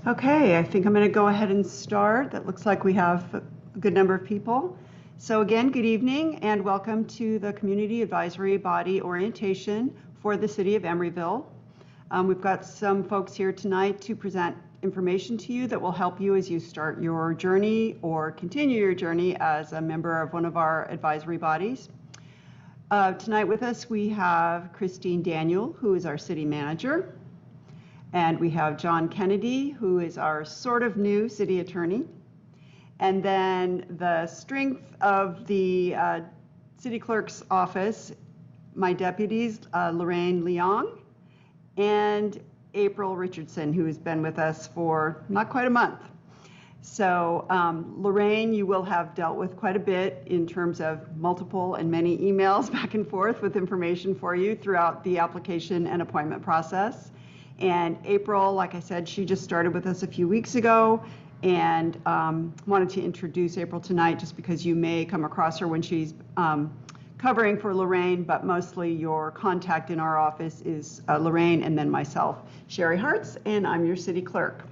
Okay, I think I'm going to go ahead and start. That looks like we have a good number of people. So again, good evening and welcome to the Community Advisory Body Orientation for the City of Emeryville. We've got some folks here tonight to present information to you that will help you as you start your journey or continue your journey as a member of one of our advisory bodies. Tonight with us we have Christine Daniel, who is our city manager. And we have John Kennedy, who is our sort of new city attorney. And then the strength of the city clerk's office, my deputies, Lorraine Leong and April Richardson, who has been with us for not quite a month. So Lorraine, you will have dealt with quite a bit in terms of multiple and many emails back and forth with information for you throughout the application and appointment process. And April, like I said, she just started with us a few weeks ago, and wanted to introduce April tonight just because you may come across her when she's covering for Lorraine, but mostly your contact in our office is Lorraine and then myself, Sherry Hartz, and I'm your city clerk.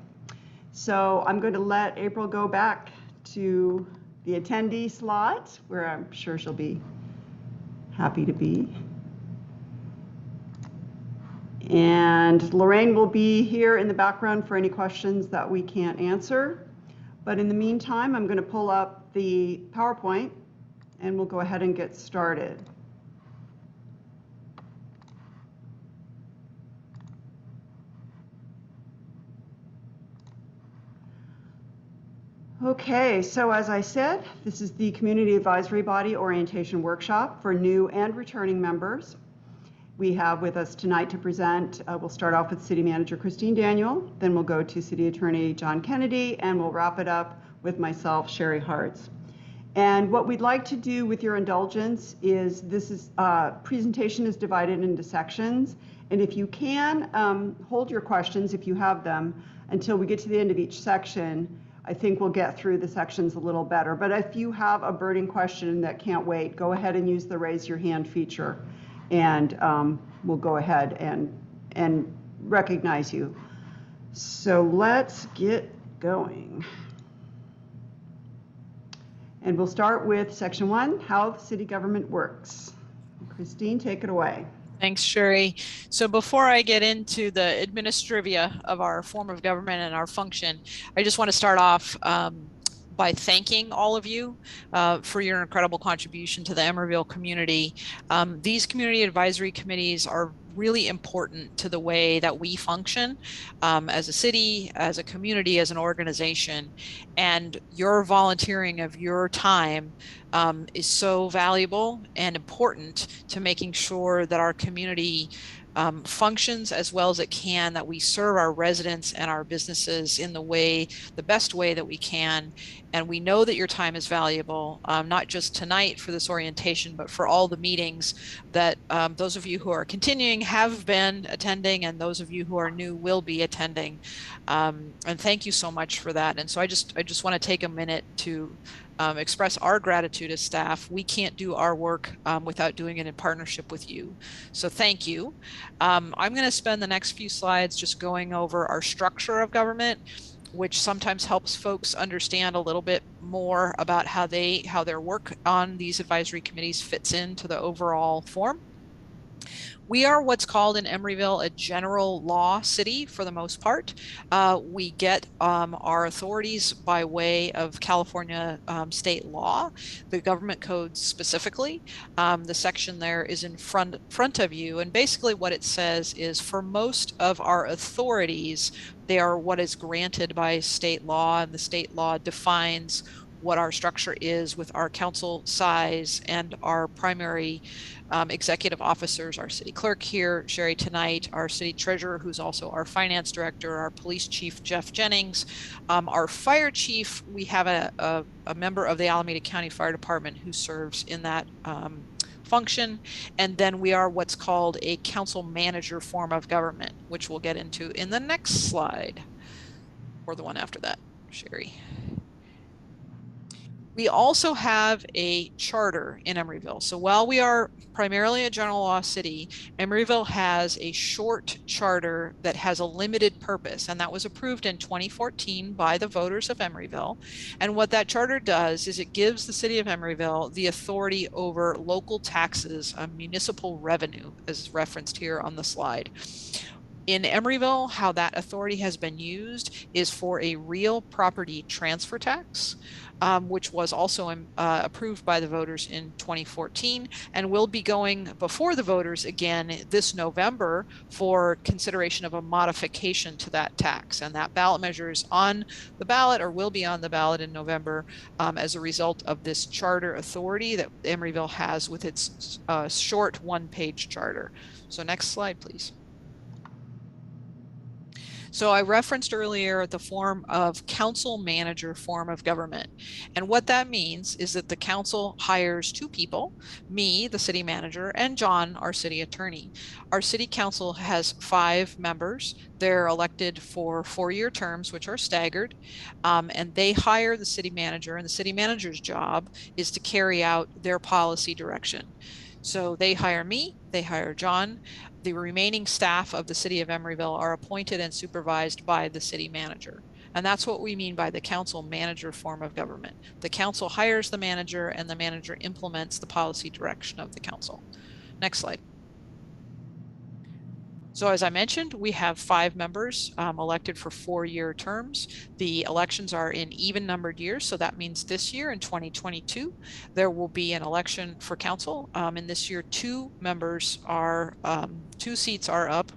So I'm going to let April go back to the attendee slot, where I'm sure she'll be happy to be. And Lorraine will be here in the background for any questions that we can't answer. But in the meantime, I'm going to pull up the PowerPoint and we'll go ahead and get started. Okay, so as I said, this is the Community Advisory Body Orientation Workshop for new and returning members. We have with us tonight to present, we'll start off with City Manager Christine Daniel, then we'll go to City Attorney John Kennedy, and we'll wrap it up with myself, Sherry Hartz. And what we'd like to do with your indulgence is presentation is divided into sections, and if you can, hold your questions if you have them until we get to the end of each section. I think we'll get through the sections a little better. But if you have a burning question that can't wait, go ahead and use the raise your hand feature. And we'll go ahead and recognize you. So let's get going. And we'll start with section 1, how the city government works. Christine, take it away. Thanks, Sherry. So before I get into the administrivia of our form of government and our function, I just want to start off by thanking all of you for your incredible contribution to the Emeryville community. These community advisory committees are really important to the way that we function as a city, as a community, as an organization. And your volunteering of your time is so valuable and important to making sure that our community functions as well as it can, that we serve our residents and our businesses in the best way that we can. And we know that your time is valuable, not just tonight for this orientation, but for all the meetings that those of you who are continuing have been attending, and those of you who are new will be attending. And thank you so much for that. And so I just want to take a minute to express our gratitude as staff. We can't do our work without doing it in partnership with you. So thank you. I'm going to spend the next few slides just going over our structure of government, which sometimes helps folks understand a little bit more about how their work on these advisory committees fits into the overall form. We are what's called in Emeryville a general law city for the most part. We get our authorities by way of California state law, the government code specifically. The section there is in front of you, and basically what it says is for most of our authorities, they are what is granted by state law, and the state law defines what our structure is with our council size and our primary executive officers, our city clerk here, Sherry tonight, our city treasurer, who's also our finance director, our police chief, Jeff Jennings, our fire chief. We have a member of the Alameda County Fire Department who serves in that function. And then we are what's called a council manager form of government, which we'll get into in the next slide, or the one after that, Sherry. We also have a charter in Emeryville. So while we are primarily a general law city, Emeryville has a short charter that has a limited purpose, and that was approved in 2014 by the voters of Emeryville. And what that charter does is it gives the city of Emeryville the authority over local taxes, municipal revenue, as referenced here on the slide. In Emeryville, how that authority has been used is for a real property transfer tax, which was also approved by the voters in 2014 and will be going before the voters again this November for consideration of a modification to that tax. And that ballot measure is on the ballot or will be on the ballot in November as a result of this charter authority that Emeryville has with its short one-page charter. So next slide, please. So I referenced earlier the form of council manager form of government. And what that means is that the council hires two people, me, the city manager, and John, our city attorney. Our city council has 5 members. They're elected for 4-year terms, which are staggered. And they hire the city manager, and the city manager's job is to carry out their policy direction. So they hire me, they hire John. The remaining staff of the city of Emeryville are appointed and supervised by the city manager. And that's what we mean by the council manager form of government. The council hires the manager and the manager implements the policy direction of the council. Next slide. So as I mentioned, we have 5 members elected for 4-year terms. The elections are in even numbered years. So that means this year in 2022, there will be an election for council. And this year, 2 seats are up.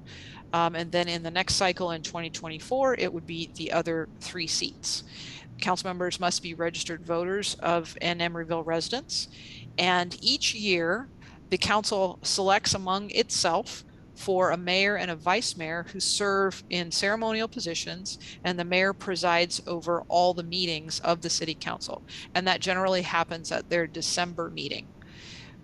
And then in the next cycle in 2024, it would be the other 3 seats. Council members must be registered voters of an Emeryville residents. And each year, the council selects among itself for a mayor and a vice mayor who serve in ceremonial positions, and the mayor presides over all the meetings of the city council. And that generally happens at their December meeting.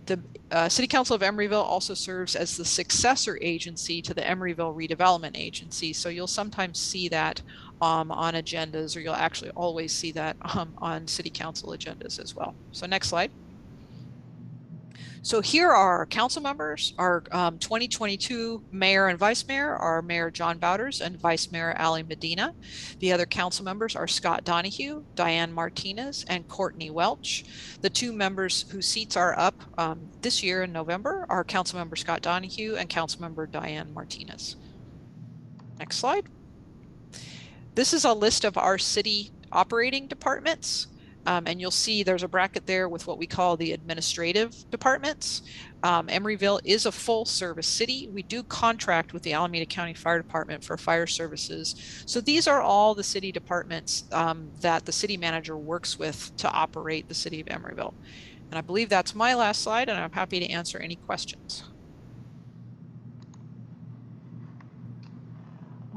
The City Council of Emeryville also serves as the successor agency to the Emeryville Redevelopment Agency. So you'll sometimes see that on agendas, or you'll actually always see that on city council agendas as well. So next slide. So here are our council members. Our 2022 mayor and vice mayor are Mayor John Bowders and Vice Mayor Ali Medina. The other council members are Scott Donahue, Diane Martinez, and Courtney Welch. The 2 members whose seats are up this year in November are Councilmember Scott Donahue and Councilmember Diane Martinez. Next slide. This is a list of our city operating departments. And you'll see there's a bracket there with what we call the administrative departments. Emeryville is a full service city. We do contract with the Alameda County Fire Department for fire services. So these are all the city departments that the city manager works with to operate the city of Emeryville. And I believe that's my last slide, and I'm happy to answer any questions.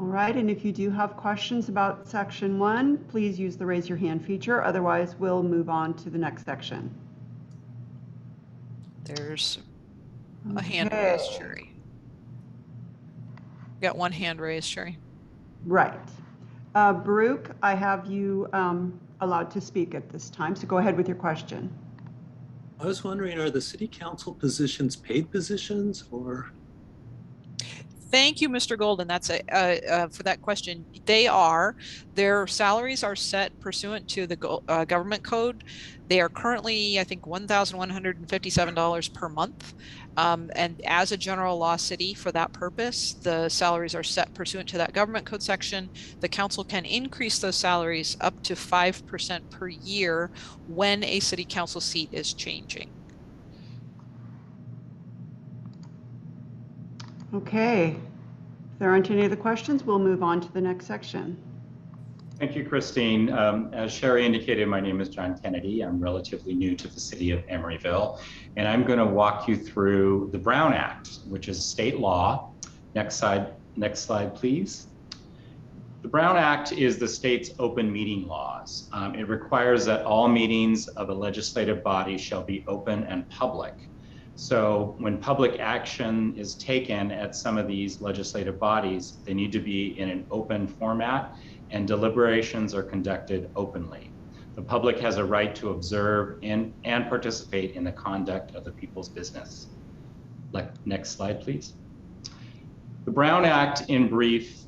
All right, and if you do have questions about section 1, please use the raise your hand feature. Otherwise, we'll move on to the next section. There's a hand raised, Sherry. Got one hand raised, Sherry. Right. Baruch, I have you allowed to speak at this time, so go ahead with your question. I was wondering, are the city council positions paid positions or? Thank you, Mr. Golden. That's for that question. Their salaries are set pursuant to the government code. They are currently, I think, $1,157 per month. And as a general law city for that purpose, the salaries are set pursuant to that government code section. The council can increase those salaries up to 5% per year when a city council seat is changing. Okay, if there aren't any other questions, we'll move on to the next section. Thank you, Christine. As Sherry indicated, my name is John Kennedy. I'm relatively new to the city of Emeryville, and I'm going to walk you through the Brown Act, which is state law. Next slide, please. The Brown Act is the state's open meeting laws. It requires that all meetings of a legislative body shall be open and public. So when public action is taken at some of these legislative bodies, they need to be in an open format, and deliberations are conducted openly. The public has a right to observe and participate in the conduct of the people's business. Next slide, please. The Brown Act, in brief,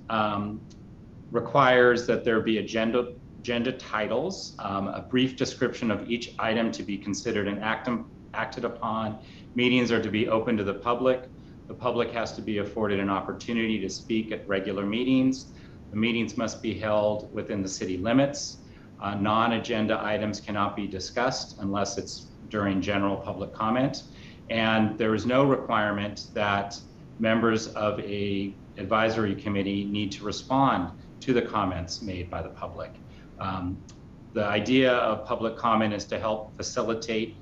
requires that there be agenda titles, a brief description of each item to be considered and acted upon. Meetings are to be open to the public. The public has to be afforded an opportunity to speak at regular meetings. The meetings must be held within the city limits. Non-agenda items cannot be discussed unless it's during general public comment. And there is no requirement that members of an advisory committee need to respond to the comments made by the public. The idea of public comment is to help facilitate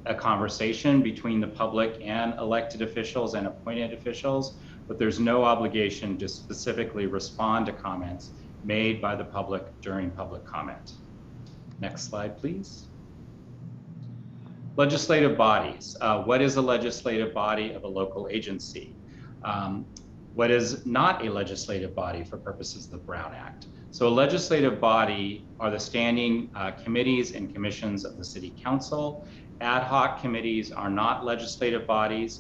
a conversation between the public and elected officials and appointed officials, but there's no obligation to specifically respond to comments made by the public during public comment. Next slide, please. Legislative bodies. What is a legislative body of a local agency? What is not a legislative body for purposes of the Brown Act? So a legislative body are the standing committees and commissions of the City Council. Ad hoc committees are not legislative bodies.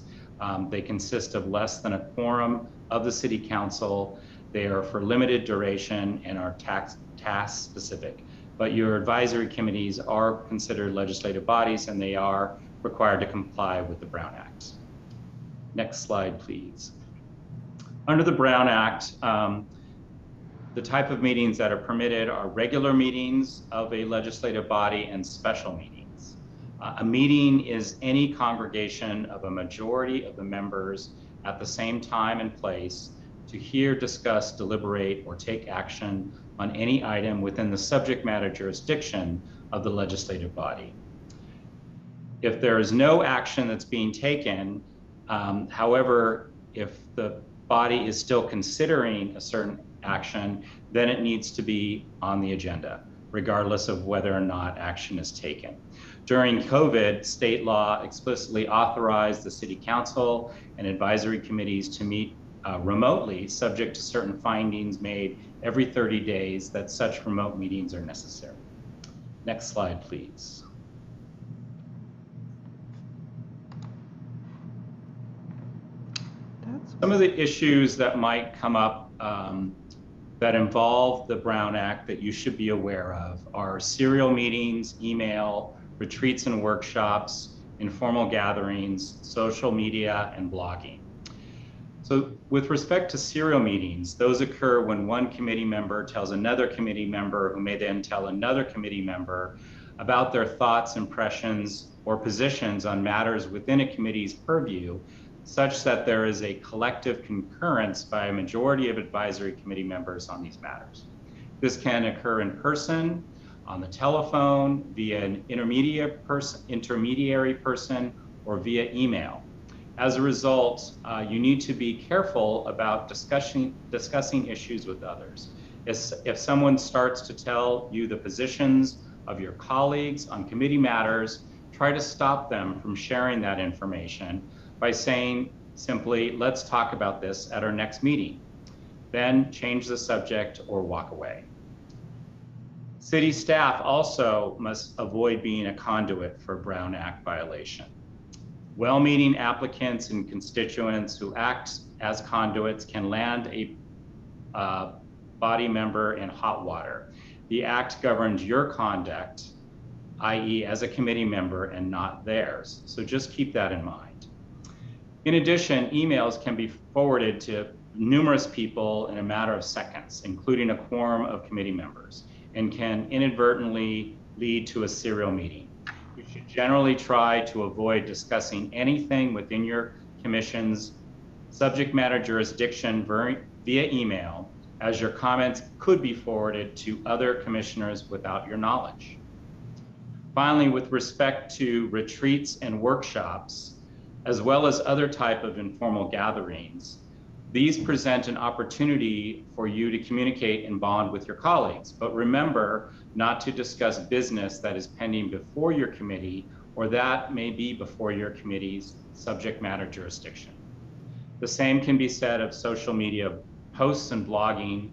They consist of less than a quorum of the City Council. They are for limited duration and are task specific. But your advisory committees are considered legislative bodies and they are required to comply with the Brown Act. Next slide, please. Under the Brown Act, the type of meetings that are permitted are regular meetings of a legislative body and special meetings. A meeting is any congregation of a majority of the members at the same time and place to hear, discuss, deliberate, or take action on any item within the subject matter jurisdiction of the legislative body. If there is no action that's being taken, however, if the body is still considering a certain action, then it needs to be on the agenda, regardless of whether or not action is taken. During COVID, state law explicitly authorized the City Council and advisory committees to meet remotely, subject to certain findings made every 30 days that such remote meetings are necessary. Next slide, please. Some of the issues that might come up that involve the Brown Act that you should be aware of are serial meetings, email, retreats and workshops, informal gatherings, social media, and blogging. So with respect to serial meetings, those occur when one committee member tells another committee member who may then tell another committee member about their thoughts, impressions, or positions on matters within a committee's purview, such that there is a collective concurrence by a majority of advisory committee members on these matters. This can occur in person, on the telephone, via an intermediary person, or via email. As a result, you need to be careful about discussing issues with others. If someone starts to tell you the positions of your colleagues on committee matters, try to stop them from sharing that information by saying simply, let's talk about this at our next meeting. Then change the subject or walk away. City staff also must avoid being a conduit for Brown Act violation. Well-meaning applicants and constituents who act as conduits can land a body member in hot water. The act governs your conduct, i.e. as a committee member, and not theirs. So just keep that in mind. In addition, emails can be forwarded to numerous people in a matter of seconds, including a quorum of committee members, and can inadvertently lead to a serial meeting. You should generally try to avoid discussing anything within your commission's subject matter jurisdiction via email, as your comments could be forwarded to other commissioners without your knowledge. Finally, with respect to retreats and workshops, as well as other type of informal gatherings, these present an opportunity for you to communicate and bond with your colleagues. But remember not to discuss business that is pending before your committee or that may be before your committee's subject matter jurisdiction. The same can be said of social media posts and blogging.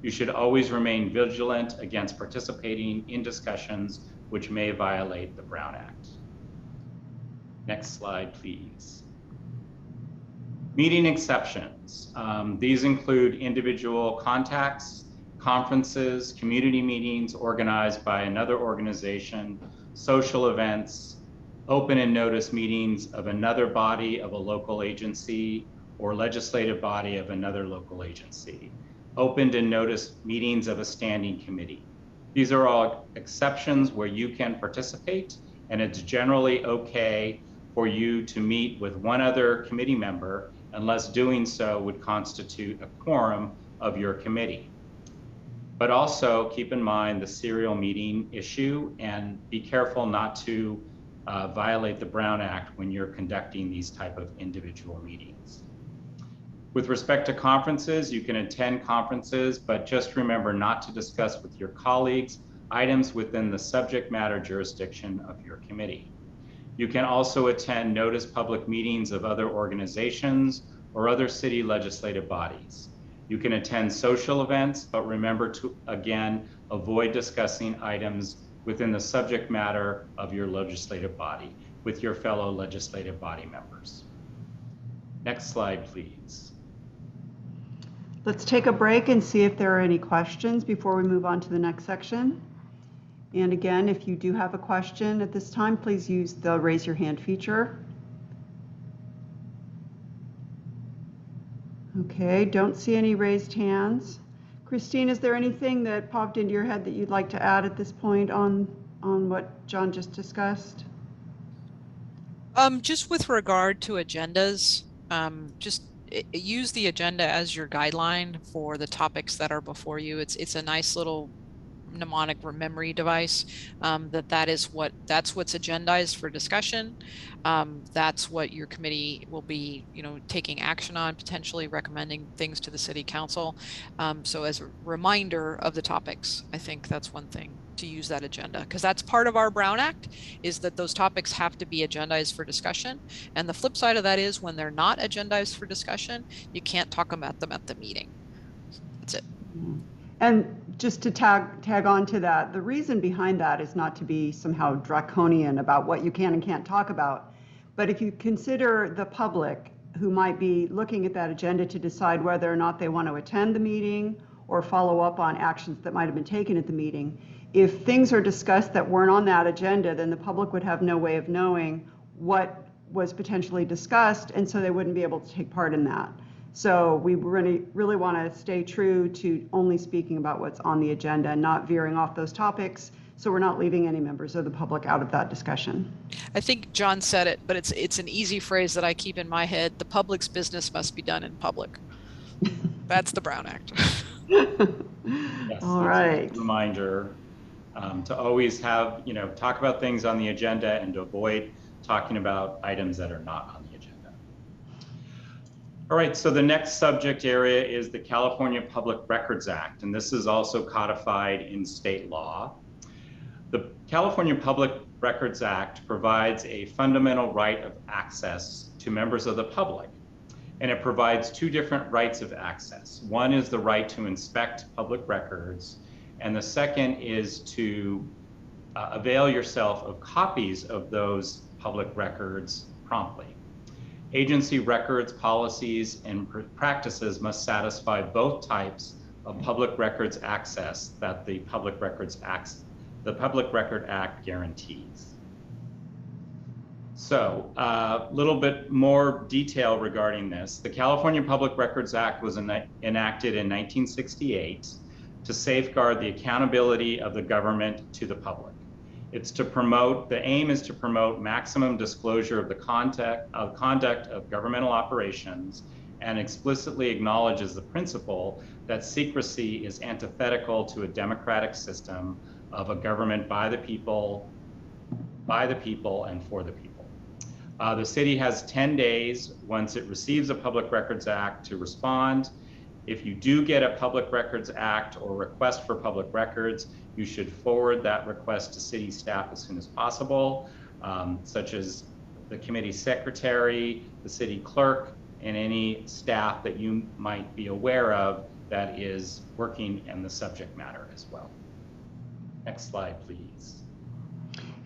You should always remain vigilant against participating in discussions which may violate the Brown Act. Next slide, please. Meeting exceptions. These include individual contacts, conferences, community meetings organized by another organization, social events, open and notice meetings of another body of a local agency or legislative body of another local agency, opened and noticed meetings of a standing committee. These are all exceptions where you can participate, and it's generally okay for you to meet with one other committee member unless doing so would constitute a quorum of your committee. But also keep in mind the serial meeting issue and be careful not to violate the Brown Act when you're conducting these type of individual meetings. With respect to conferences, you can attend conferences, but just remember not to discuss with your colleagues items within the subject matter jurisdiction of your committee. You can also attend notice public meetings of other organizations or other city legislative bodies. You can attend social events, but remember to, again, avoid discussing items within the subject matter of your legislative body with your fellow legislative body members. Next slide, please. Let's take a break and see if there are any questions before we move on to the next section. And again, if you do have a question at this time, please use the raise your hand feature. Okay, don't see any raised hands. Christine, is there anything that popped into your head that you'd like to add at this point on what John just discussed? Just with regard to agendas, just use the agenda as your guideline for the topics that are before you. It's a nice little mnemonic memory device. That's what's agendized for discussion. That's what your committee will be, taking action on, potentially recommending things to the city council. So as a reminder of the topics, I think that's one thing to use that agenda, because that's part of our Brown Act, is that those topics have to be agendized for discussion. And the flip side of that is when they're not agendized for discussion, you can't talk about them at the meeting. That's it. And just to tag on to that, the reason behind that is not to be somehow draconian about what you can and can't talk about. But if you consider the public who might be looking at that agenda to decide whether or not they want to attend the meeting or follow up on actions that might have been taken at the meeting, if things are discussed that weren't on that agenda, then the public would have no way of knowing what was potentially discussed, and so they wouldn't be able to take part in that. So we really want to stay true to only speaking about what's on the agenda and not veering off those topics, so we're not leaving any members of the public out of that discussion. I think John said it, but it's an easy phrase that I keep in my head. The public's business must be done in public. That's the Brown Act. Yes, all right. Reminder to always have, talk about things on the agenda and to avoid talking about items that are not on the agenda. All right, so the next subject area is the California Public Records Act, and this is also codified in state law. The California Public Records Act provides a fundamental right of access to members of the public, and it provides two different rights of access. One is the right to inspect public records, and the second is to avail yourself of copies of those public records promptly. Agency records, policies, and practices must satisfy both types of public records access that the Public Record Act guarantees. So a little bit more detail regarding this. The California Public Records Act was enacted in 1968 to safeguard the accountability of the government to the public. The aim is to promote maximum disclosure of the conduct of governmental operations, and explicitly acknowledges the principle that secrecy is antithetical to a democratic system of a government by the people, and for the people. The city has 10 days once it receives a Public Records Act to respond. If you do get a Public Records Act or request for public records, you should forward that request to city staff as soon as possible, such as the committee secretary, the city clerk, and any staff that you might be aware of that is working in the subject matter as well. Next slide, please.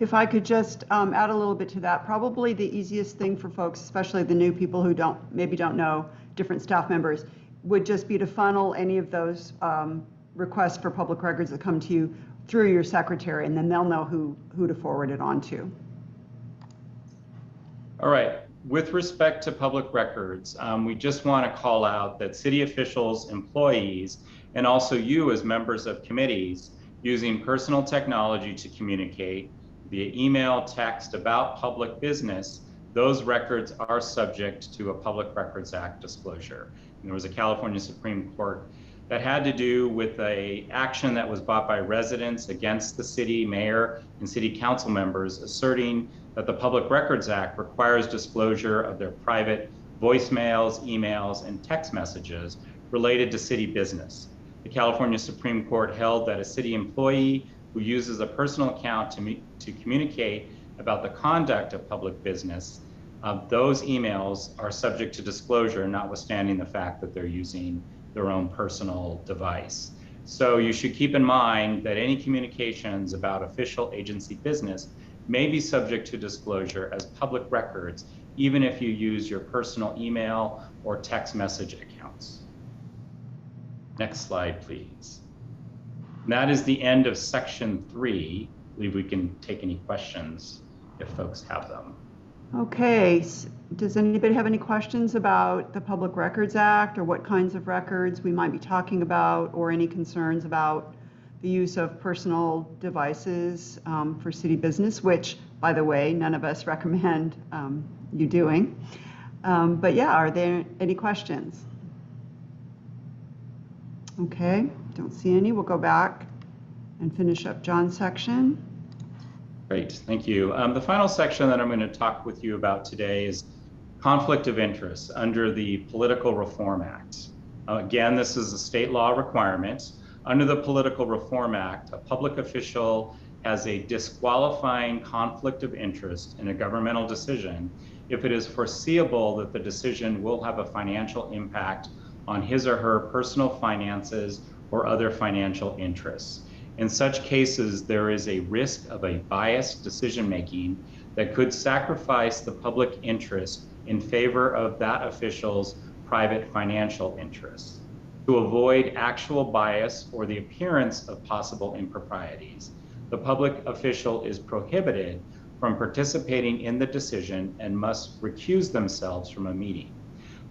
If I could just add a little bit to that, probably the easiest thing for folks, especially the new people who maybe don't know different staff members, would just be to funnel any of those requests for public records that come to you through your secretary, and then they'll know who to forward it on to. All right. With respect to public records, we just want to call out that city officials, employees, and also you as members of committees using personal technology to communicate via email, text about public business, those records are subject to a Public Records Act disclosure. And there was a California Supreme Court that had to do with an action that was brought by residents against the city mayor and city council members, asserting that the Public Records Act requires disclosure of their private voicemails, emails, and text messages related to city business. The California Supreme Court held that a city employee who uses a personal account to communicate about the conduct of public business, those emails are subject to disclosure, notwithstanding the fact that they're using their own personal device. So you should keep in mind that any communications about official agency business may be subject to disclosure as public records, even if you use your personal email or text message accounts. Next slide, please. And that is the end of section 3. I believe we can take any questions if folks have them. Okay, does anybody have any questions about the Public Records Act, or what kinds of records we might be talking about, or any concerns about the use of personal devices for city business, which, by the way, none of us recommend you doing. But yeah, are there any questions? Okay, don't see any. We'll go back and finish up John's section. Great, thank you. The final section that I'm going to talk with you about today is conflict of interest under the Political Reform Act. Again, this is a state law requirement. Under the Political Reform Act, a public official has a disqualifying conflict of interest in a governmental decision if it is foreseeable that the decision will have a financial impact on his or her personal finances or other financial interests. In such cases, there is a risk of a biased decision-making that could sacrifice the public interest in favor of that official's private financial interests. To avoid actual bias or the appearance of possible improprieties, the public official is prohibited from participating in the decision and must recuse themselves from a meeting.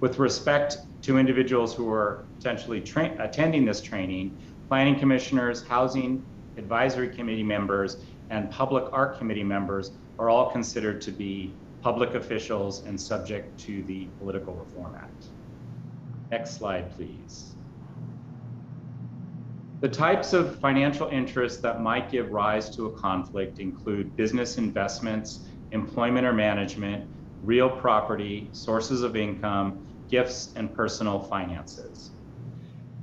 With respect to individuals who are potentially attending this training, planning commissioners, housing advisory committee members, and public art committee members are all considered to be public officials and subject to the Political Reform Act. Next slide, please. The types of financial interests that might give rise to a conflict include business investments, employment or management, real property, sources of income, gifts, and personal finances.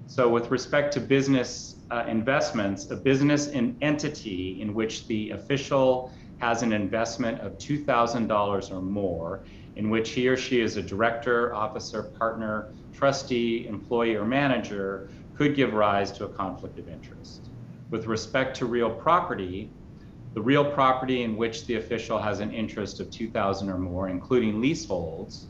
So with respect to business investments, a business entity in which the official has an investment of $2,000 or more, in which he or she is a director, officer, partner, trustee, employee, or manager, could give rise to a conflict of interest. With respect to real property, the real property in which the official has an interest of $2,000 or more, including leaseholds,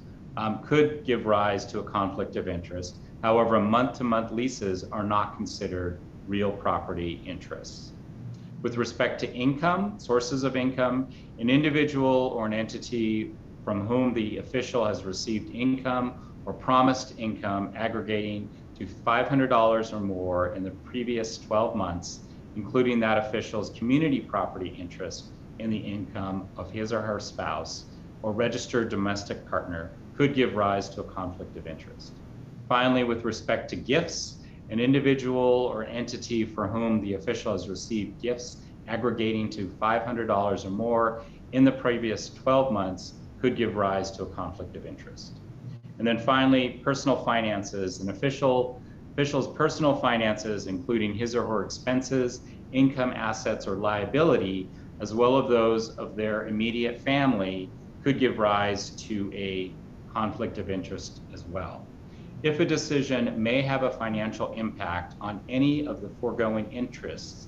could give rise to a conflict of interest. However, month-to-month leases are not considered real property interests. With respect to income, sources of income, an individual or an entity from whom the official has received income or promised income aggregating to $500 or more in the previous 12 months, including that official's community property interest in the income of his or her spouse or registered domestic partner, could give rise to a conflict of interest. Finally, with respect to gifts, an individual or entity for whom the official has received gifts aggregating to $500 or more in the previous 12 months could give rise to a conflict of interest. And then finally, personal finances. An official's personal finances, including his or her expenses, income, assets, or liability, as well as those of their immediate family, could give rise to a conflict of interest as well. If a decision may have a financial impact on any of the foregoing interests,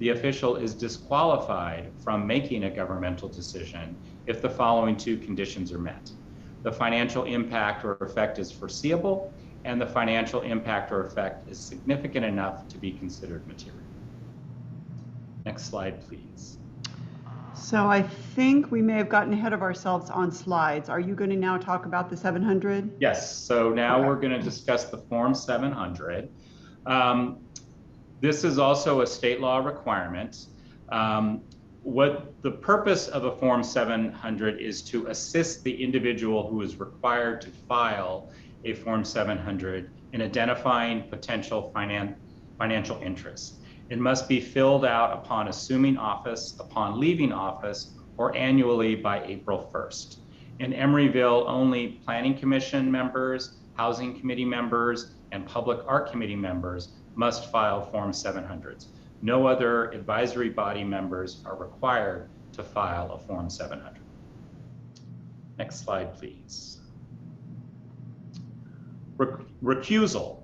the official is disqualified from making a governmental decision if the following two conditions are met. The financial impact or effect is foreseeable, and the financial impact or effect is significant enough to be considered material. Next slide, please. So I think we may have gotten ahead of ourselves on slides. Are you going to now talk about the 700? Yes, so now we're going to discuss the Form 700. This is also a state law requirement. What the purpose of a Form 700 is to assist the individual who is required to file a Form 700 in identifying potential financial interests. It must be filled out upon assuming office, upon leaving office, or annually by April 1st. In Emeryville, only Planning Commission members, Housing Committee members, and Public Art Committee members must file Form 700s. No other advisory body members are required to file a Form 700. Next slide, please. Recusal.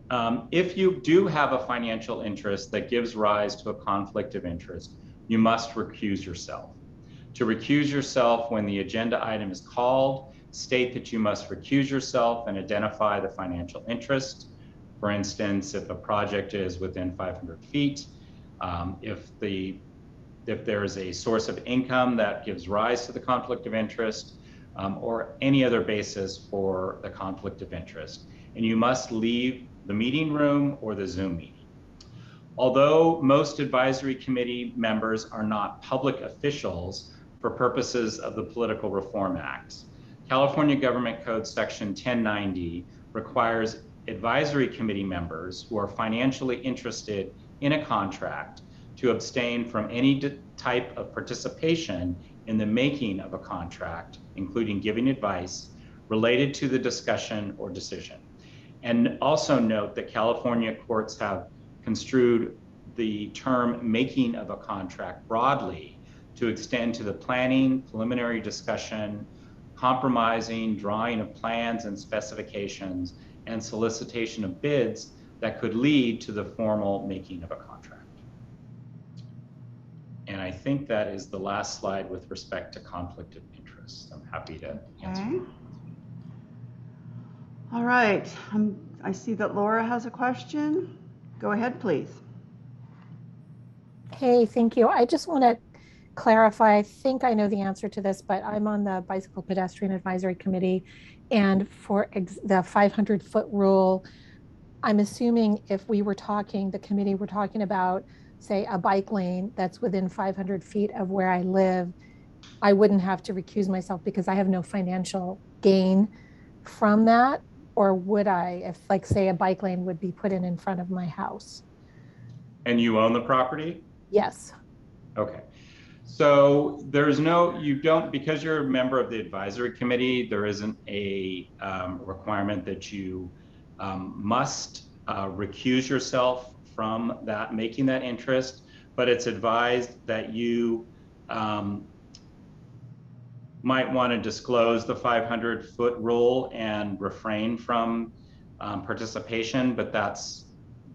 If you do have a financial interest that gives rise to a conflict of interest, you must recuse yourself. To recuse yourself when the agenda item is called, state that you must recuse yourself and identify the financial interest. For instance, if a project is within 500 feet, if there is a source of income that gives rise to the conflict of interest, or any other basis for the conflict of interest. And you must leave the meeting room or the Zoom meeting. Although most advisory committee members are not public officials for purposes of the Political Reform Act, California Government Code Section 1090 requires advisory committee members who are financially interested in a contract to abstain from any type of participation in the making of a contract, including giving advice related to the discussion or decision. And also note that California courts have construed the term making of a contract broadly to extend to the planning, preliminary discussion, compromising, drawing of plans and specifications, and solicitation of bids that could lead to the formal making of a contract. And I think that is the last slide with respect to conflict of interest. I'm happy to answer. Okay. All right, I see that Laura has a question. Go ahead, please. Hey, thank you. I just want to clarify, I think I know the answer to this, but I'm on the Bicycle Pedestrian Advisory Committee, and for the 500-foot rule, I'm assuming if we were talking, the committee were talking about, say, a bike lane that's within 500 feet of where I live, I wouldn't have to recuse myself because I have no financial gain from that? Or would I, if, like, say, a bike lane would be put in front of my house? And you own the property? Yes. Okay. So there's no, you don't, because you're a member of the advisory committee, there isn't a requirement that you must recuse yourself from that, making that interest, but it's advised that you might want to disclose the 500-foot rule and refrain from participation, but that's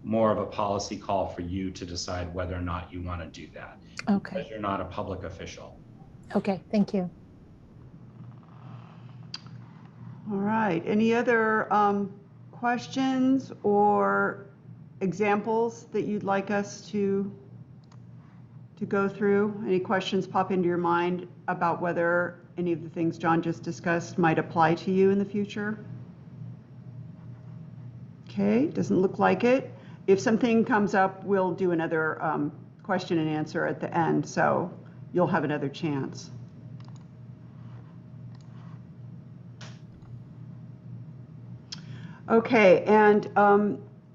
more of a policy call for you to decide whether or not you want to do that. Okay. Because you're not a public official. Okay, thank you. All right, any other questions or examples that you'd like us to go through? Any questions pop into your mind about whether any of the things John just discussed might apply to you in the future? Okay, doesn't look like it. If something comes up, we'll do another question and answer at the end, so you'll have another chance. Okay, and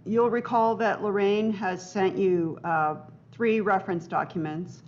you'll recall that Lorraine has sent you 3 reference documents.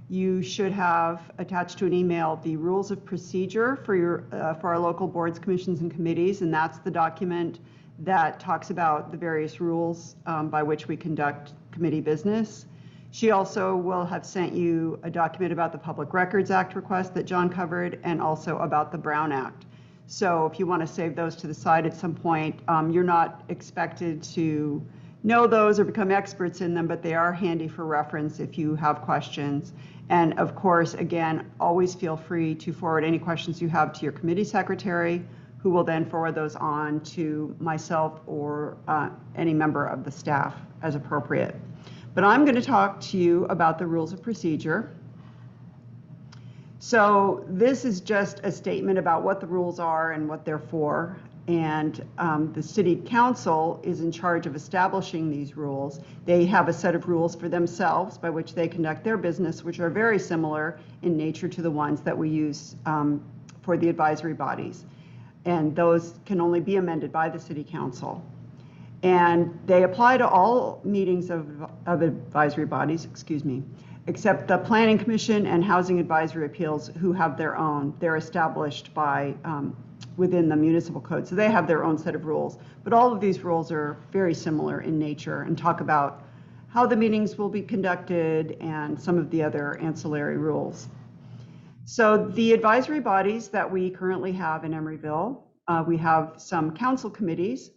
You should have attached to an email the rules of procedure for our local boards, commissions, and committees, and that's the document that talks about the various rules by which we conduct committee business. She also will have sent you a document about the Public Records Act request that John covered, and also about the Brown Act. So if you want to save those to the side at some point, you're not expected to know those or become experts in them, but they are handy for reference if you have questions. And of course, again, always feel free to forward any questions you have to your committee secretary, who will then forward those on to myself or any member of the staff as appropriate. But I'm going to talk to you about the rules of procedure. So this is just a statement about what the rules are and what they're for. And the City Council is in charge of establishing these rules. They have a set of rules for themselves by which they conduct their business, which are very similar in nature to the ones that we use for the advisory bodies. And those can only be amended by the City Council. And they apply to all meetings of advisory bodies, except the Planning Commission and Housing Advisory Appeals, who have their own. They're established by within the municipal code, so they have their own set of rules. But all of these rules are very similar in nature and talk about how the meetings will be conducted and some of the other ancillary rules. So the advisory bodies that we currently have in Emeryville, we have some council committees.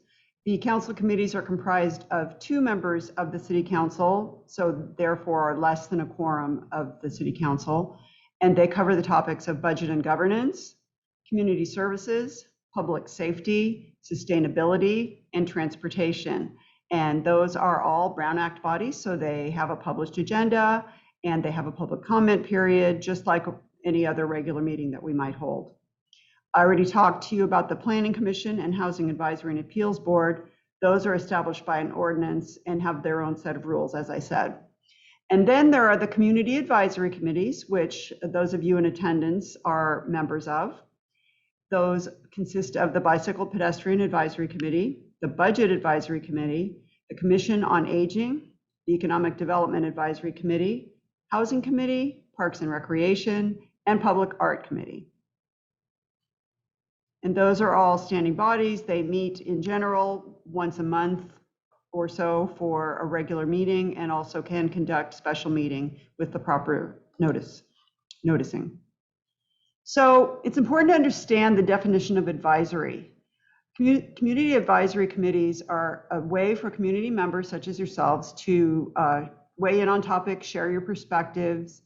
The council committees are comprised of 2 members of the City Council, so therefore are less than a quorum of the City Council, and they cover the topics of budget and governance, community services, public safety, sustainability, and transportation. And those are all Brown Act bodies, so they have a published agenda and they have a public comment period, just like any other regular meeting that we might hold. I already talked to you about the Planning Commission and Housing Advisory and Appeals Board. Those are established by an ordinance and have their own set of rules, as I said. And then there are the Community Advisory Committees, which those of you in attendance are members of. Those consist of the Bicycle Pedestrian Advisory Committee, the Budget Advisory Committee, the Commission on Aging, the Economic Development Advisory Committee, Housing Committee, Parks and Recreation, and Public Art Committee. And those are all standing bodies. They meet in general once a month or so for a regular meeting, and also can conduct special meeting with the proper noticing. So it's important to understand the definition of advisory. Community advisory committees are a way for community members such as yourselves to weigh in on topics, share your perspectives,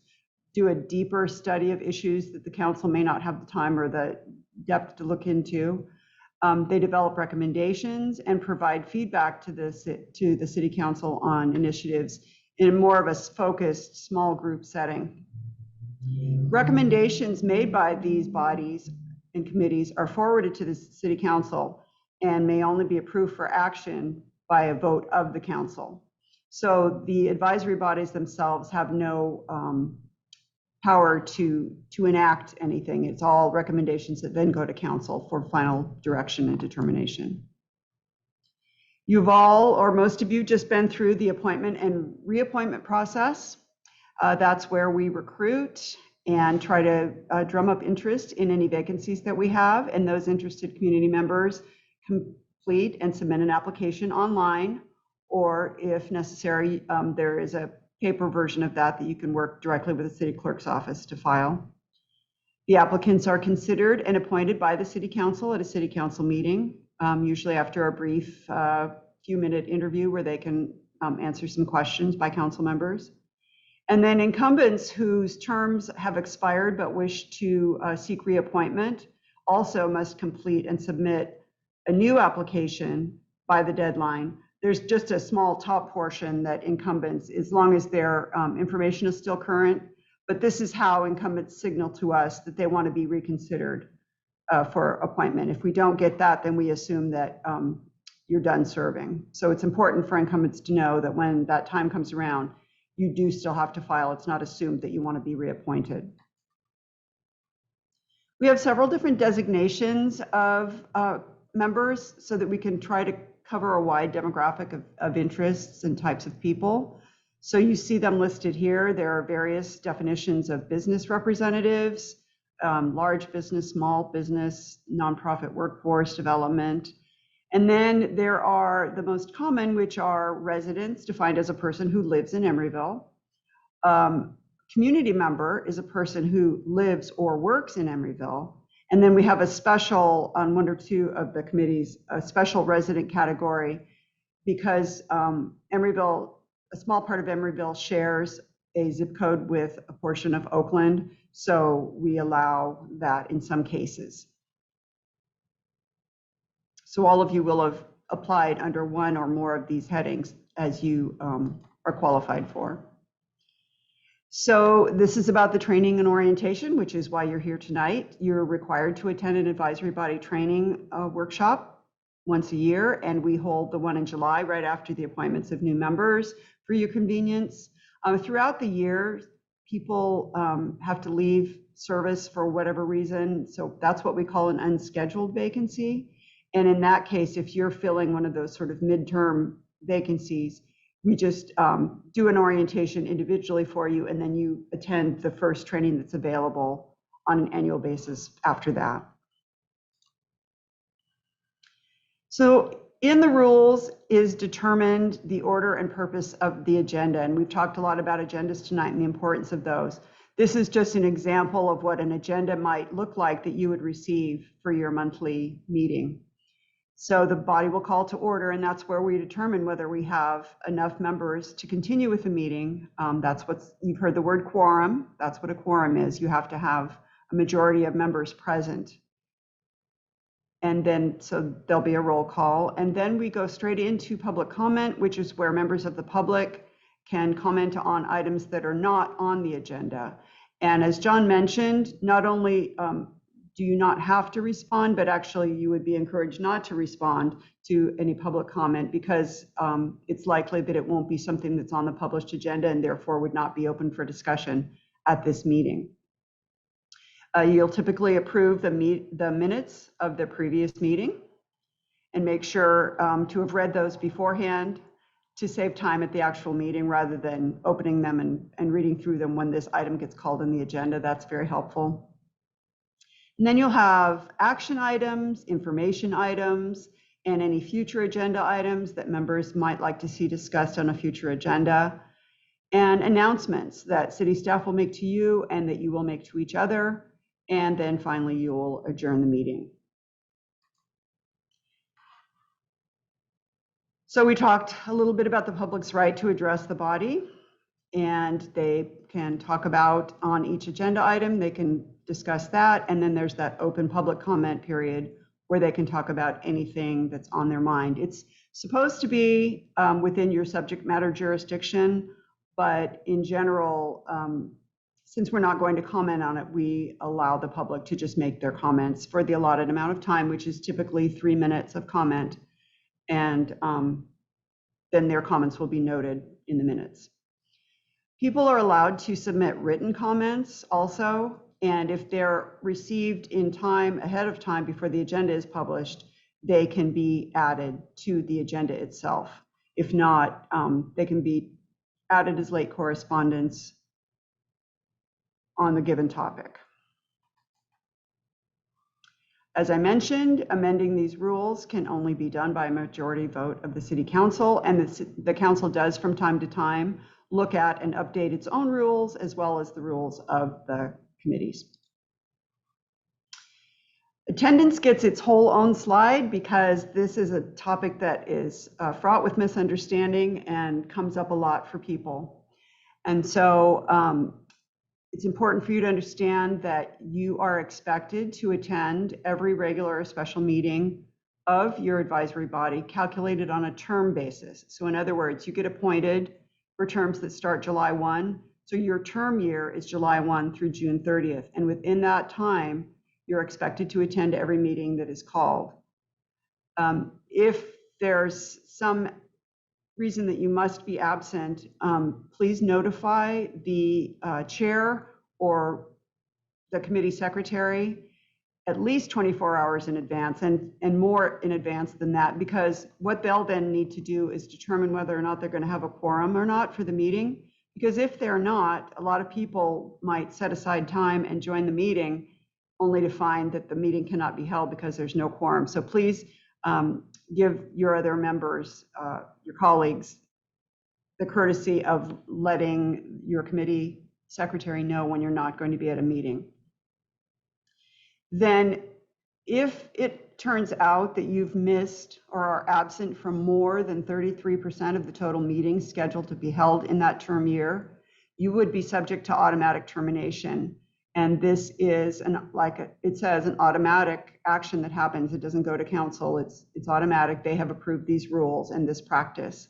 do a deeper study of issues that the council may not have the time or the depth to look into. They develop recommendations and provide feedback to the City Council on initiatives in more of a focused small group setting. Recommendations made by these bodies and committees are forwarded to the City Council and may only be approved for action by a vote of the council. So the advisory bodies themselves have no power to enact anything. It's all recommendations that then go to council for final direction and determination. You've all, or most of you, just been through the appointment and reappointment process. That's where we recruit and try to drum up interest in any vacancies that we have, and those interested community members complete and submit an application online, or if necessary, there is a paper version of that you can work directly with the city clerk's office to file. The applicants are considered and appointed by the City Council at a City Council meeting, usually after a brief few-minute interview where they can answer some questions by council members. And then incumbents whose terms have expired but wish to seek reappointment also must complete and submit a new application by the deadline. There's just a small top portion that incumbents, as long as their information is still current, but this is how incumbents signal to us that they want to be reconsidered for appointment. If we don't get that, then we assume that you're done serving. So it's important for incumbents to know that when that time comes around, you do still have to file. It's not assumed that you want to be reappointed. We have several different designations of members so that we can try to cover a wide demographic of interests and types of people. So you see them listed here. There are various definitions of business representatives, large business, small business, nonprofit workforce development. And then there are the most common, which are residents, defined as a person who lives in Emeryville. Community member is a person who lives or works in Emeryville. And then we have a special, on one or two of the committees, a special resident category because Emeryville, a small part of Emeryville shares a zip code with a portion of Oakland, so we allow that in some cases. So all of you will have applied under one or more of these headings as you are qualified for. So this is about the training and orientation, which is why you're here tonight. You're required to attend an advisory body training workshop once a year, and we hold the one in July right after the appointments of new members for your convenience. Throughout the year, people have to leave service for whatever reason, so that's what we call an unscheduled vacancy. And in that case, if you're filling one of those sort of midterm vacancies, we just do an orientation individually for you, and then you attend the first training that's available on an annual basis after that. So in the rules is determined the order and purpose of the agenda, and we've talked a lot about agendas tonight and the importance of those. This is just an example of what an agenda might look like that you would receive for your monthly meeting. So the body will call to order, and that's where we determine whether we have enough members to continue with the meeting. That's what's, you've heard the word quorum. That's what a quorum is. You have to have a majority of members present. And then, so there'll be a roll call. And then we go straight into public comment, which is where members of the public can comment on items that are not on the agenda. And as John mentioned, not only do you not have to respond, but actually you would be encouraged not to respond to any public comment because it's likely that it won't be something that's on the published agenda and therefore would not be open for discussion at this meeting. You'll typically approve the minutes of the previous meeting and make sure to have read those beforehand to save time at the actual meeting rather than opening them and reading through them when this item gets called in the agenda. That's very helpful. And then you'll have action items, information items, and any future agenda items that members might like to see discussed on a future agenda, and announcements that city staff will make to you and that you will make to each other. And then finally, you'll adjourn the meeting. So we talked a little bit about the public's right to address the body, and they can talk about on each agenda item, they can discuss that. And then there's that open public comment period where they can talk about anything that's on their mind. It's supposed to be within your subject matter jurisdiction, but in general, since we're not going to comment on it, we allow the public to just make their comments for the allotted amount of time, which is typically 3 minutes of comment. And then their comments will be noted in the minutes. People are allowed to submit written comments also, and if they're received in time, ahead of time before the agenda is published, they can be added to the agenda itself. If not, they can be added as late correspondence on the given topic. As I mentioned, amending these rules can only be done by a majority vote of the city council, and the council does from time to time look at and update its own rules as well as the rules of the committees. Attendance gets its whole own slide because this is a topic that is fraught with misunderstanding and comes up a lot for people. And so it's important for you to understand that you are expected to attend every regular or special meeting of your advisory body calculated on a term basis. So in other words, you get appointed for terms that start July 1. So your term year is July 1 through June 30th. And within that time, you're expected to attend every meeting that is called. If there's some reason that you must be absent, please notify the chair or the committee secretary at least 24 hours in advance and more in advance than that, because what they'll then need to do is determine whether or not they're going to have a quorum or not for the meeting. Because if they're not, a lot of people might set aside time and join the meeting only to find that the meeting cannot be held because there's no quorum. So please give your other members, your colleagues, the courtesy of letting your committee secretary know when you're not going to be at a meeting. Then if it turns out that you've missed or are absent from more than 33% of the total meetings scheduled to be held in that term year, you would be subject to automatic termination. And this is it says, an automatic action that happens. It doesn't go to council. It's automatic. They have approved these rules and this practice.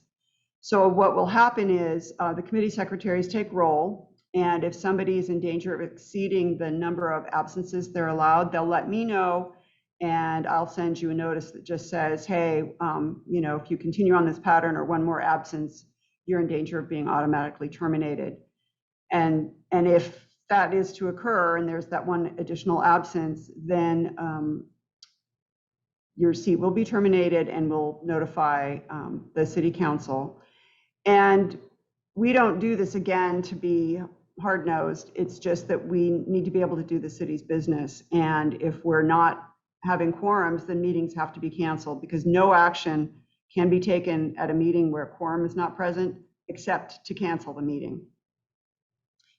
So what will happen is the committee secretaries take roll, and if somebody is in danger of exceeding the number of absences they're allowed, they'll let me know, and I'll send you a notice that just says, hey, if you continue on this pattern or one more absence, you're in danger of being automatically terminated. And if that is to occur and there's that one additional absence, then your seat will be terminated and we'll notify the city council. And we don't do this again to be hard-nosed. It's just that we need to be able to do the city's business. And if we're not having quorums, then meetings have to be canceled, because no action can be taken at a meeting where a quorum is not present except to cancel the meeting.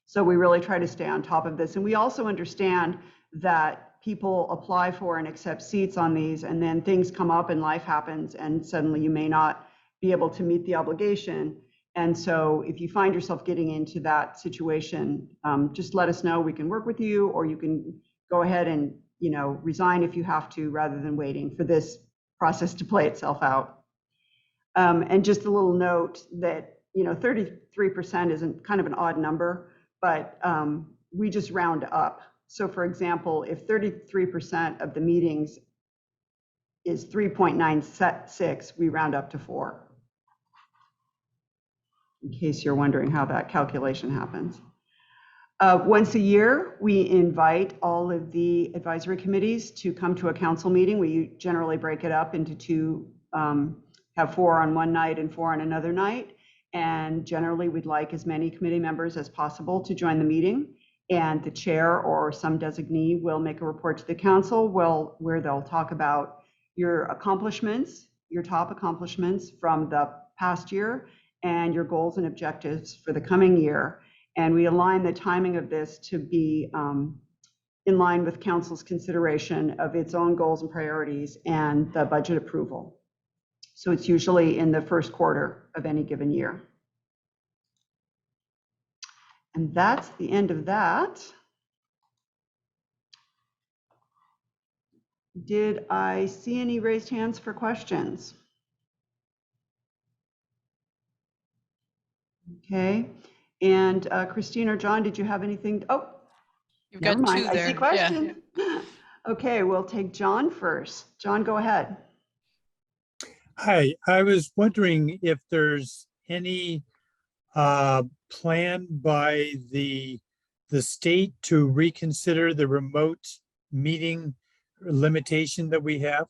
So we really try to stay on top of this. And we also understand that people apply for and accept seats on these, and then things come up and life happens, and suddenly you may not be able to meet the obligation. And so if you find yourself getting into that situation, just let us know. We can work with you, or you can go ahead and resign if you have to, rather than waiting for this process to play itself out. And just a little note that 33% isn't kind of an odd number, but we just round up. So for example, if 33% of the meetings is 3.96, we round up to 4. In case you're wondering how that calculation happens. Once a year, we invite all of the advisory committees to come to a council meeting. We generally break it up into 2, have 4 on one night and 4 on another night. And generally, we'd like as many committee members as possible to join the meeting. And the chair or some designee will make a report to the council where they'll talk about your accomplishments, your top accomplishments from the past year, and your goals and objectives for the coming year. And we align the timing of this to be in line with council's consideration of its own goals and priorities and the budget approval. So it's usually in the first quarter of any given year. And that's the end of that. Did I see any raised hands for questions? Okay. And Christine or John, did you have anything? Oh, You've never got mind. 2 there. I see questions. Yeah. Okay, we'll take John first. John, go ahead. Hi, I was wondering if there's any plan by the state to reconsider the remote meeting limitation that we have?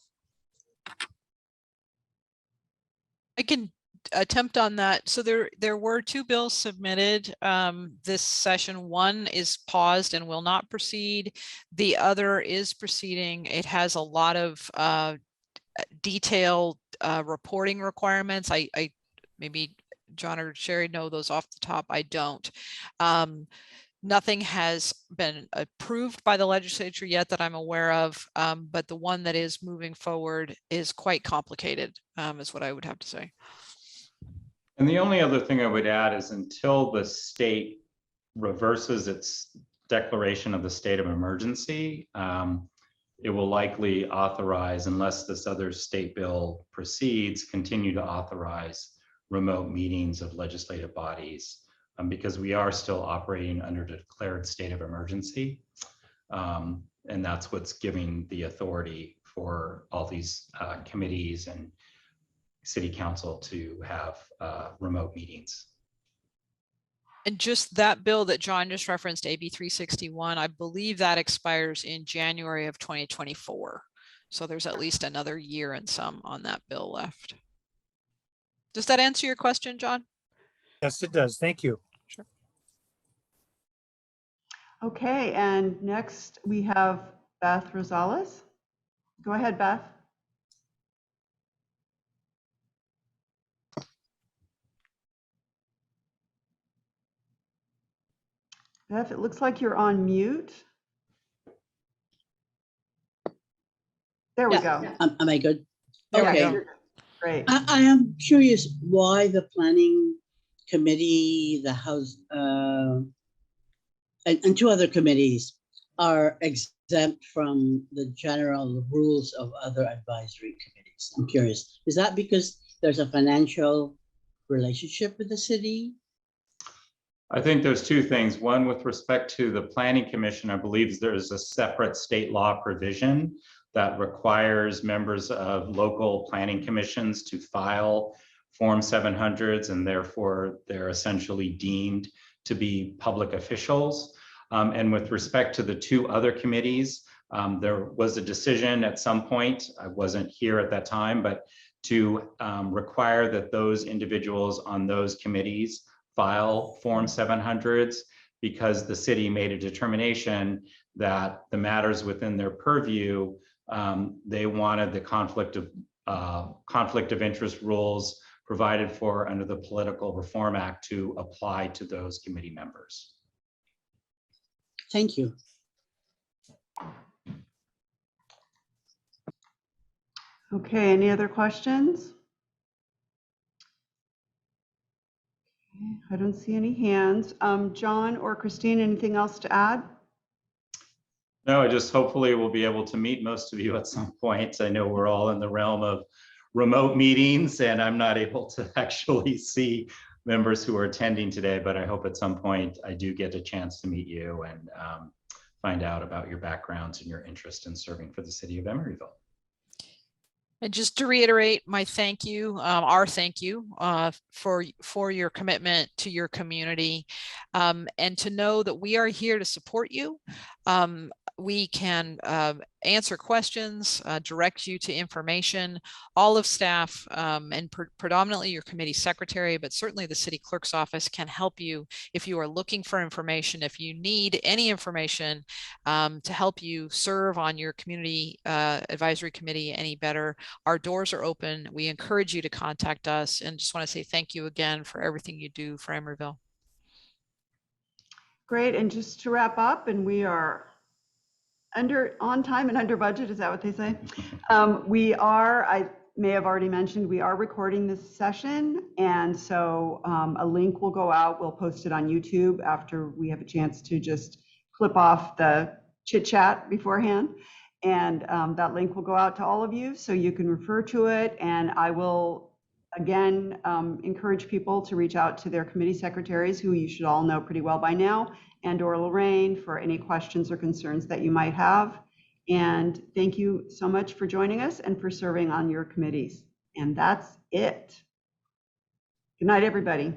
I can attempt on that. So there were 2 bills submitted this session. One is paused and will not proceed. The other is proceeding. It has a lot of detailed reporting requirements. I maybe John or Sherry know those off the top. I don't. Nothing has been approved by the legislature yet that I'm aware of, but the one that is moving forward is quite complicated, is what I would have to say. And the only other thing I would add is, until the state reverses its declaration of the state of emergency, it will likely authorize, unless this other state bill proceeds, continue to authorize remote meetings of legislative bodies, because we are still operating under the declared state of emergency. And that's what's giving the authority for all these committees and city council to have remote meetings. And just that bill that John just referenced, AB 361, I believe that expires in January of 2024. So there's at least another year and some on that bill left. Does that answer your question, John? Yes, it does. Thank you. Sure. Okay, and next we have Beth Rosales. Go ahead, Beth. Beth, it looks like you're on mute. There we Yeah. go. Am I good? There we Okay. go. Great. I am curious why the planning committee, the house, and two other committees are exempt from the general rules of other advisory committees. I'm curious. Is that because there's a financial relationship with the city? I think there's two things. One, with respect to the Planning Commission, I believe there's a separate state law provision that requires members of local planning commissions to file Form 700s, and therefore they're essentially deemed to be public officials. And with respect to the two other committees, there was a decision at some point, I wasn't here at that time, but to require that those individuals on those committees file Form 700s, because the city made a determination that the matters within their purview, they wanted the conflict of interest rules provided for under the Political Reform Act to apply to those committee members. Thank you. Okay, any other questions? I don't see any hands. John or Christine, anything else to add? No, I just hopefully we'll be able to meet most of you at some point. I know we're all in the realm of remote meetings and I'm not able to actually see members who are attending today, but I hope at some point I do get a chance to meet you and find out about your backgrounds and your interest in serving for the city of Emeryville. And just to reiterate my thank you, our thank you for your commitment to your community, and to know that we are here to support you. We can answer questions, direct you to information. All of staff and predominantly your committee secretary, but certainly the city clerk's office can help you if you are looking for information, if you need any information to help you serve on your community advisory committee any better. Our doors are open. We encourage you to contact us, and just want to say thank you again for everything you do for Emeryville. Great, and just to wrap up, and we are on time and under budget, is that what they say? I may have already mentioned, we are recording this session, and so a link will go out. We'll post it on YouTube after we have a chance to just clip off the chit chat beforehand. And that link will go out to all of you so you can refer to it. And I will, again, encourage people to reach out to their committee secretaries, who you should all know pretty well by now, and or Lorraine, for any questions or concerns that you might have. And thank you so much for joining us and for serving on your committees. And that's it. Good night, everybody.